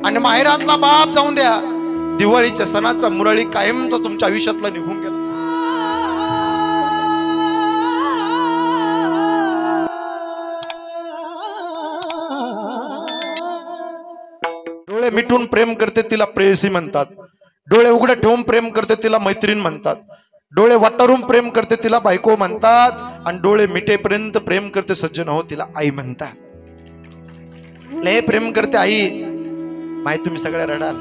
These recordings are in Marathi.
आणि माहेरातला बाप जाऊन द्या, दिवाळीच्या सणाचा मुरळी कायमचा तुमच्या आयुष्यातला निघून गेला. डोळे मिटून प्रेम करते तिला प्रेयसी म्हणतात, डोळे उघडे ठेवून प्रेम करते तिला मैत्रीण म्हणतात, डोळे वाटारून प्रेम करते तिला बायको म्हणतात, आणि डोळे मिटेपर्यंत प्रेम करते सज्जन हो तिला आई म्हणतात. लय प्रेम करते आई. माहिती तुम्ही सगळ्या रडाल,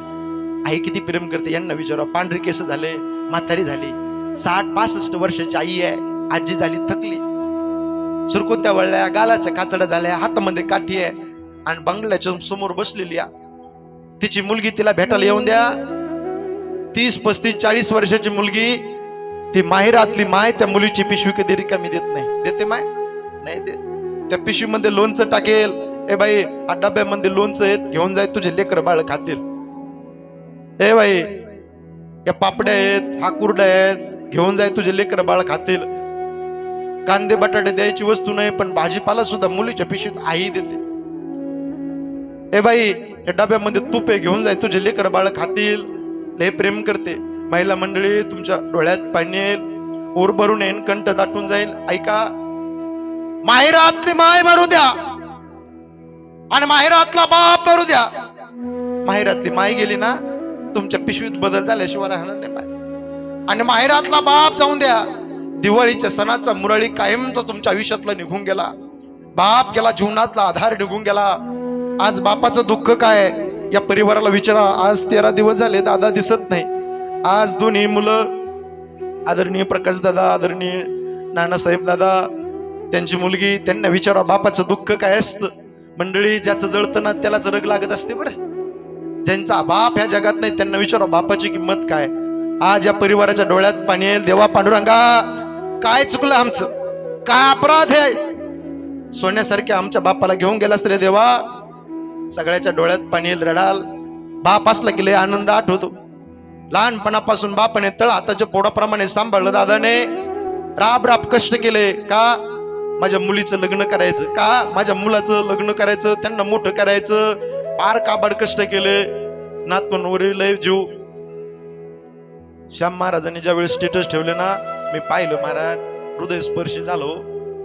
आई किती प्रेम करते यांना विचारा. पांढरी केस झाले, म्हातारी झाली, 60-65 वर्षाची आई आहे, आजी झाली थकली, सुरकुत्या वळल्या, गालाच्या काचड्या झाल्या, हातामध्ये काठी आहे, आणि बंगल्याच्या समोर बसलेली आहे. तिची मुलगी तिला भेटायला येऊन द्या. 30-35-40 वर्षाची मुलगी, ती माहेरातली माय त्या मुलीची पिशवी कधी रिकामी देत नाही. देते माय? नाही देत. त्या पिशवीमध्ये लोणचं टाकेल, ए बाई हा डब्यामध्ये लोणचं आहेत, घेऊन जाय, तुझे लेकर बाळ खातील. ए बाई या पापड्या आहेत, हा कुरड्या आहेत, घेऊन जाय, तुझे लेकर बाळ खातील. कांदे बटाटे द्यायची वस्तू नाही, पण भाजीपाला सुद्धा मुलीच्या पिशवीत आई देते. ए बाई या डब्यामध्ये तूप आहे, घेऊन जाय, तुझे लेकर बाळ खातील. लय प्रेम करते. महिला मंडळी, तुमच्या डोळ्यात पाणी येईल, ओर भरून येईल, कंठ दाटून जाईल. ऐका, माहेरातली माय मरू द्या आणि माहेरातला बाप मरू द्या. माहेरातली माय गेली ना, तुमच्या पिशवीत बदल झाल्याशिवाय राहणार नाही माय. आणि माहेरातला बाप जाऊन द्या, दिवाळीच्या सणाचा मुरळी कायमचा तुमच्या आयुष्यातला निघून गेला. बाप गेला, जीवनातला आधार निघून गेला. आज बापाचं दुःख काय या परिवाराला विचारा. आज 13 दिवस झाले दादा दिसत नाही. आज दोन्ही मुलं, आदरणीय प्रकाश दादा, आदरणीय नानासाहेब दादा, त्यांची मुलगी, त्यांना विचारा बापाचं दुःख काय असतं. मंडळी, ज्याचं जळतं ना त्यालाच रग लागत असते बरं. ज्यांचा बाप ह्या जगात नाही त्यांना विचारा बापाची किंमत काय. आज या परिवाराच्या डोळ्यात पाणी येईल. देवा पांडुरंगा, काय चुकलं आमचं, काय अपराध आहे, सोन्यासारख्या आमच्या बापाला घेऊन गेलास रे देवा. सगळ्याच्या डोळ्यात पाणी येईल, रडाल. बाप असला की लय आनंद आठवतो. लहानपणापासून बापाने तळ हाताच्या पोडाप्रमाणे सांभाळलं दादाने. राब राब कष्ट केले. का? माझ्या मुलीचं लग्न करायचं, का माझ्या मुलाचं लग्न करायचं, त्यांना मोठं करायचं. पार काबाड कष्ट केले. नातवंडवरील लय जीव. श्याम महाराजांनी ज्यावेळी स्टेटस ठेवले ना, मी पाहिलं महाराज, हृदय स्पर्शी झालो.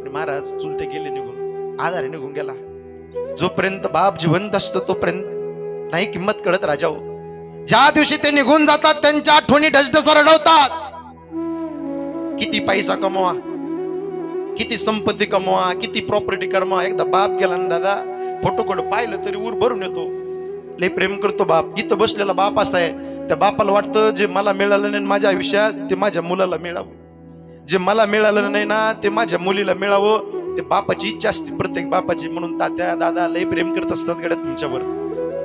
महाराज चुलते गेले निघून, आधारे निघून गेला. जोपर्यंत बाप जिवंत असतो तोपर्यंत नाही किंमत कळत राजाओ. ज्या दिवशी ते निघून जातात त्यांच्या आठवणी ढसढसा रडवतात. किती पैसा कमवा, किती संपत्ती कमवा, किती प्रॉपर्टी कमवा, एकदा बाप गेला ना दादा, फोटोकडे पाहिलं तरी ऊर भरून येतो. लय प्रेम करतो बाप. इथं बसलेला बाप असा आहे, त्या बापाला वाटतं जे मला मिळालं नाही माझ्या आयुष्यात ते माझ्या मुलाला मिळावं, जे मला मिळालं नाही ना ते माझ्या मुलीला मिळावं. ते बापाची इच्छा असते प्रत्येक बापाची. म्हणून तात्या दादा लय प्रेम करत असतात गड्या तुमच्यावर.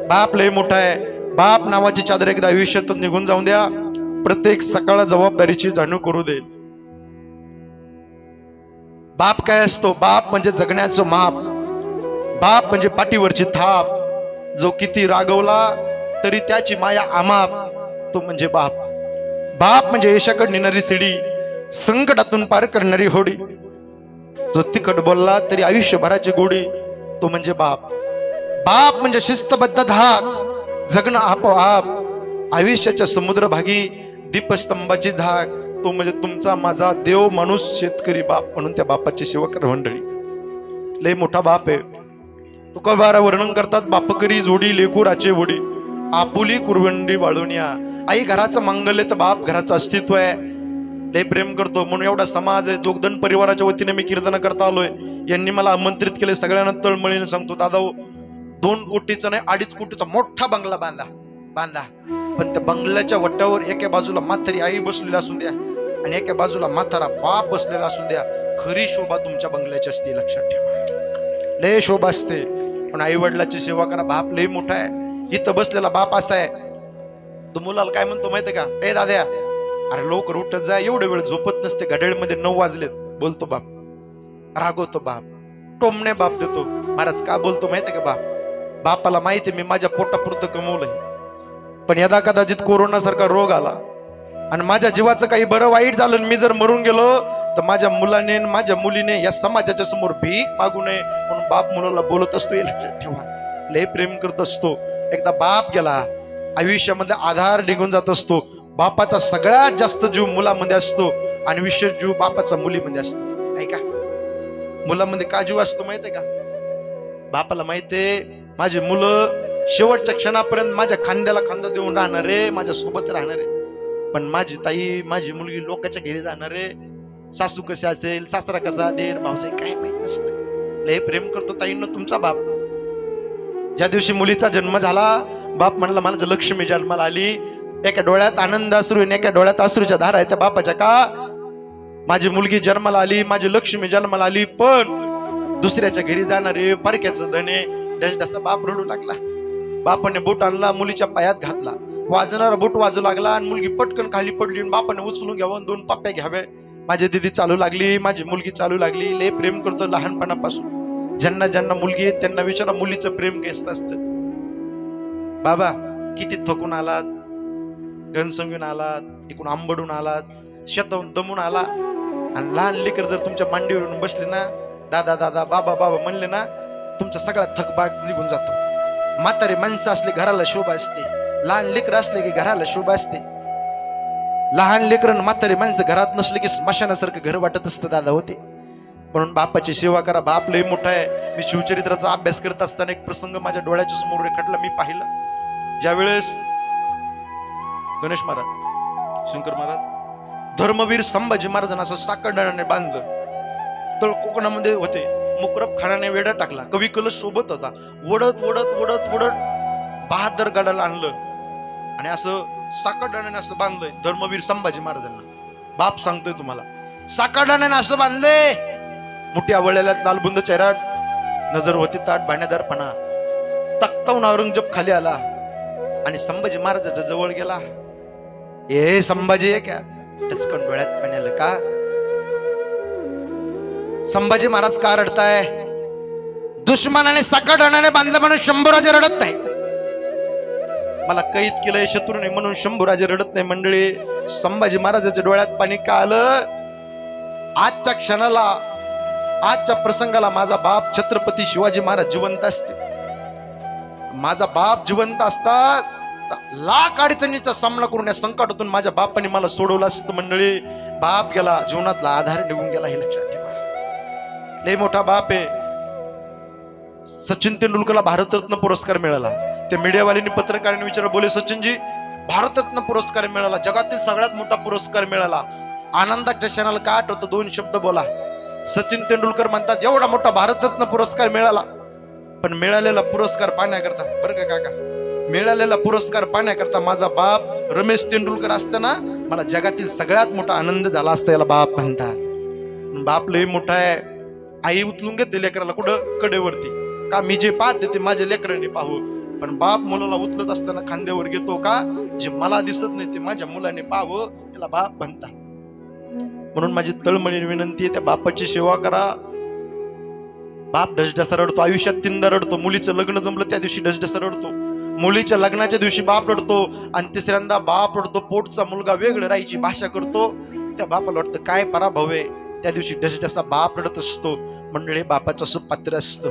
बाप लय मोठा आहे. बाप नावाची चादर एकदा आयुष्यातून निघून जाऊन द्या, प्रत्येक सकाळ जबाबदारीची जाणीव करू दे. बाप काय असतो? बाप म्हणजे जगण्याचं माप. बाप म्हणजे पाठीवरची थाप. जो किती रागवला तरी त्याची माया अमाप, तो म्हणजे बाप. बाप म्हणजे यशाकडे नेणारी शिडी, संकटातून पार करणारी होडी. जो तिखट बोलला तरी आयुष्यभराची गोडी, तो म्हणजे बाप. बाप म्हणजे शिस्तबद्ध धाक, जगणं आपोआप, आयुष्याच्या समुद्रभागी दीपस्तंभाची झाक. तो म्हणजे तुमचा माझा देव माणूस शेतकरी बाप. म्हणून त्या बापाची सेवा कर मंडळी. लय मोठा बाप आहे. तुकोबारा वर्णन करतात, बापकरी जोडी लेकुराचे वडी, आपुली कुरवंडी वाळूनिया. आई घराचं मंगल आहे तर बाप घराचं अस्तित्व आहे. लय प्रेम करतो. म्हणून एवढा समाज आहे. जोगदन परिवाराच्या वतीने मी कीर्तन करता आलोय. यांनी मला आमंत्रित केले. सगळ्यांना तळमळीने सांगतो, दादा 2 कोटीचा नाही 2.5 कोटीचा मोठा बंगला बांधा. पण त्या बंगल्याच्या वट्यावर एका बाजूला म्हातारी आई बसलेली असून द्या आणि एका बाजूला म्हातारा बाप बसलेला असून द्या. खरी शोभा तुमच्या बंगल्याची असते, लक्षात ठेवा. लय शोभा असते. पण आई वडिलाची सेवा करा. बाप लय मोठा आहे. इथं बसलेला बाप असा आहे, तो मुलाला काय म्हणतो माहितीये का? ए दाद्या, अरे लवकर उठत जा, एवढे वेळ झोपत नसते, घड्याळमध्ये 9 वाजलेत, बोलतो बाप. रागवतो बाप, टोमणे बाप देतो. महाराज का बोलतो माहितीये का? बापाला माहिती मी माझ्या पोटापुरतं कमवलंय, पण यदा कदाचित कोरोना सारखा रोग आला आणि माझ्या जीवाचं काही बरं वाईट झालं, मी जर मरून गेलो तर माझ्या मुलाने माझ्या मुलीने या समाजाच्या समोर भीक मागू नये. म्हणून बाप मुलाला बोलत असतो, हे लक्षात ठेवा. लय प्रेम करत असतो. एकदा बाप गेला आयुष्यामध्ये आधार निघून जात असतो. बापाचा सगळ्यात जास्त जीव मुलामध्ये असतो आणि विशेष जीव बापाचा मुलीमध्ये असतो. नाही का? मुलामध्ये का जीव असतो माहितीये का? बापाला माहितीये माझी मुलं शेवटच्या क्षणापर्यंत माझ्या खांद्याला खांदा देऊन राहणार रे, माझ्या सोबत राहणार रे. पण माझी ताई, माझी मुलगी लोकांच्या घरी जाणार रे. सासू कशी असेल, सासरा कसा, देर भाऊजाई काय माहित नसतं. लय प्रेम करतो ताईंना तुमचा बाप. ज्या दिवशी मुलीचा जन्म झाला, बाप म्हणला मला लक्ष्मी जन्माला आली. एका डोळ्यात आनंद अश्रू आणि एका डोळ्यात अश्रूच्या धारा आहे त्या बापाच्या. का? माझी मुलगी जन्माला आली, माझी लक्ष्मी जन्माला आली. पण दुसऱ्याच्या घरी जाणारे परक्याचं धने डसडसा बाप रडू लागला. बापाने बोट आणला, मुलीच्या पायात घातला, वाजणारा बोट वाजू लागला आणि मुलगी पटकन खाली पडली. बापाने उचलून घ्यावं, 2 पप्प्या घ्यावे. माझी दिदी चालू लागली, माझी मुलगी चालू लागली. लय प्रेम करतो लहानपणापासून. ज्यांना ज्यांना मुलगी आहे त्यांना विचारा मुलीचं प्रेम कसं असतं. बाबा किती थकून आलात, घनसंगून आलात, इकडून आंबडून आलात, शेताहून दमून आला आणि लहान लेकर जर तुमच्या मांडीवरून बसले ना, दादा दादा बाबा बाबा म्हणले ना, तुमचा सगळा थकबाग निघून जातो. म्हातारे माणसं असले घराला शोभा असते, लहान लेकर असले की घराला शोभा असते. लहान लेकर म्हातारे माणसं घरात नसले की स्मशानासारखं घर वाटत असतं दादा होते. म्हणून बापाची सेवा करा. बाप लय मोठा आहे. मी शिवचरित्राचा अभ्यास करत असताना एक प्रसंग माझ्या डोळ्याच्या समोर रेखाटला. मी पाहिलं ज्यावेळेस गणेश महाराज, शंकर महाराज, धर्मवीर संभाजी महाराजांना असं साकडण्याने बांधलं. तळ कोकणामध्ये होते, मुकरब खानाने वेडा टाकला. कवी कलश सोबत होता. वडत वडत वडत वडत बहादर गडाला आणलं आणि असं साकडण्याने असं बांधलंय धर्मवीर संभाजी महाराजांना. बाप सांगतोय तुम्हाला, साकडण्याने असं बांधले. मोठ्या वळल्यात लालबुंद चेहरा, नजर होती ताट भाण्यादारपणा. तख्तावून औरंगजेब खाली आला आणि संभाजी महाराजाच्या जवळ गेला. ए संभाजी आहे क्या? टचकन डोळ्यात पाण्याला. का संभाजी महाराज का रडताय? दुश्मनाने साकडण्याने बांधलं म्हणून शंभूराजे रडत नाही. मला कैद केलंय शत्रूने म्हणून शंभूराजे रडत नाही. मंडळी, संभाजी महाराजाच्या डोळ्यात पाणी का आलं? आजच्या क्षणाला, आजच्या प्रसंगाला माझा बाप छत्रपती शिवाजी महाराज जिवंत असते. माझा बाप जिवंत असतात, लाख अडचणीचा सामना करून या संकटातून माझ्या बापाने मला सोडवलं असतं. मंडळी, बाप गेला, जीवनातला आधार निघून गेला, हे लक्षात ठेवा. लय मोठा बाप आहे. सचिन तेंडुलकरला भारतरत्न पुरस्कार मिळाला. त्या मीडियावाल्यांनी पत्रकारांनी विचारलं, बोले सचिनजी भारतरत्न पुरस्कार मिळाला, जगातील सगळ्यात मोठा पुरस्कार मिळाला, आनंदाच्या क्षणाला काय आठवतं? 2 शब्द बोला. सचिन तेंडुलकर म्हणतात एवढा मोठा भारतरत्न पुरस्कार मिळाला, पण मिळालेला पुरस्कार पाहण्याकरता, बरं का काका, मिळालेला पुरस्कार पाहण्याकरता माझा बाप रमेश तेंडुलकर असताना मला जगातील सगळ्यात मोठा आनंद झाला असता. याला बाप म्हणतात. बाप लय मोठा आहे. आई उचलून घेते लेकराला कुठं? कडेवरती. का? मी जे पाहते ते माझ्या लेकरांनी पाहू. पण बाप मुलाला उचलत असताना खांद्यावर घेतो. का? जे मला दिसत नाही ते माझ्या मुलाने पाहावं, त्याला बाप म्हणतात. म्हणून माझी तळमळीने विनंती आहे, त्या बापाची सेवा करा. बाप ढसढसा रडतो. आयुष्यात 3दा रडतो. मुलीचं लग्न जमलं त्या दिवशी ढसढसा रडतो, मुलीच्या लग्नाच्या दिवशी बाप रडतो आणि तिसऱ्यांदा बाप रडतो. पोटचा मुलगा वेगळं राहायची भाषा करतो. त्या बापाला वाटतं काय पराभव आहे. त्या दिवशी ढसढसा बाप रडत असतो. मंडळी, बापाचं असं पात्र असतं.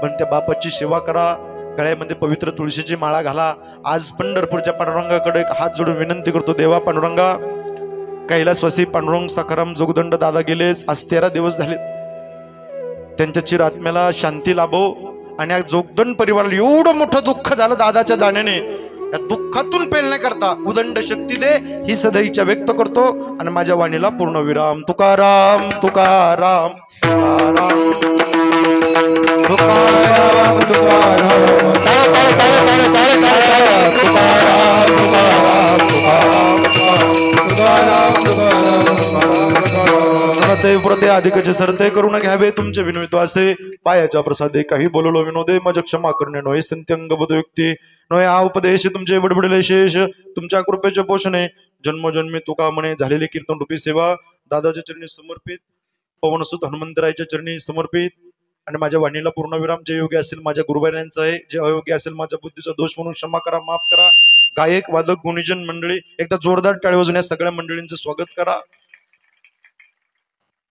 पण त्या बापाची सेवा करा. गळ्यामध्ये पवित्र तुळशीची माळा घाला. आज पंढरपूरच्या पांडुरंगाकडे हात जोडून विनंती करतो, देवा पांडुरंगा, कैलासवासी पांडुरंग सखाराम जोगदंड दादा गेलेच, आज 13 दिवस झाले. त्यांच्या चिर आत्म्याला शांती लाभो. आणि या जोगदंड परिवाराला एवढं मोठं दुःख झालं दादाच्या जाण्याने, या दुःखातून पेलण्याकरता उदंड शक्ती दे, ही सदैच्या व्यक्त करतो आणि माझ्या वाणीला पूर्ण विराम. तुकाराम तुकाराम तुकाराम तुकाराम प्रते अधिकचे सरते करून घ्यावे तुमचे विनवितो असे. पायाच्या प्रसादे काही बोललो विनोदे, मज क्षमा करणे नोय संत्यंग व्यक्ती नोय. हा उपदेश तुमचे बडबडले शेष, तुमच्या कृपेचे पोषणे जन्मोजन्मी तुका म्हणे झालेली कीर्तन रूपी सेवा दादाच्या चरणी समर्पित, पवनसुत हनुमंतरायाच्या चरणी समर्पित. आणि माझ्या वाणीला पूर्ण विराम. जे योग्य असेल माझ्या गुरुवाऱ्यांचं आहे, जे अयोग्य असेल माझ्या बुद्धीचा दोष म्हणून क्षमा करा, माफ करा. गायक वादक गुणीजन मंडळी एकदा जोरदार टाळी वाजून या सगळ्या मंडळींचं स्वागत करा.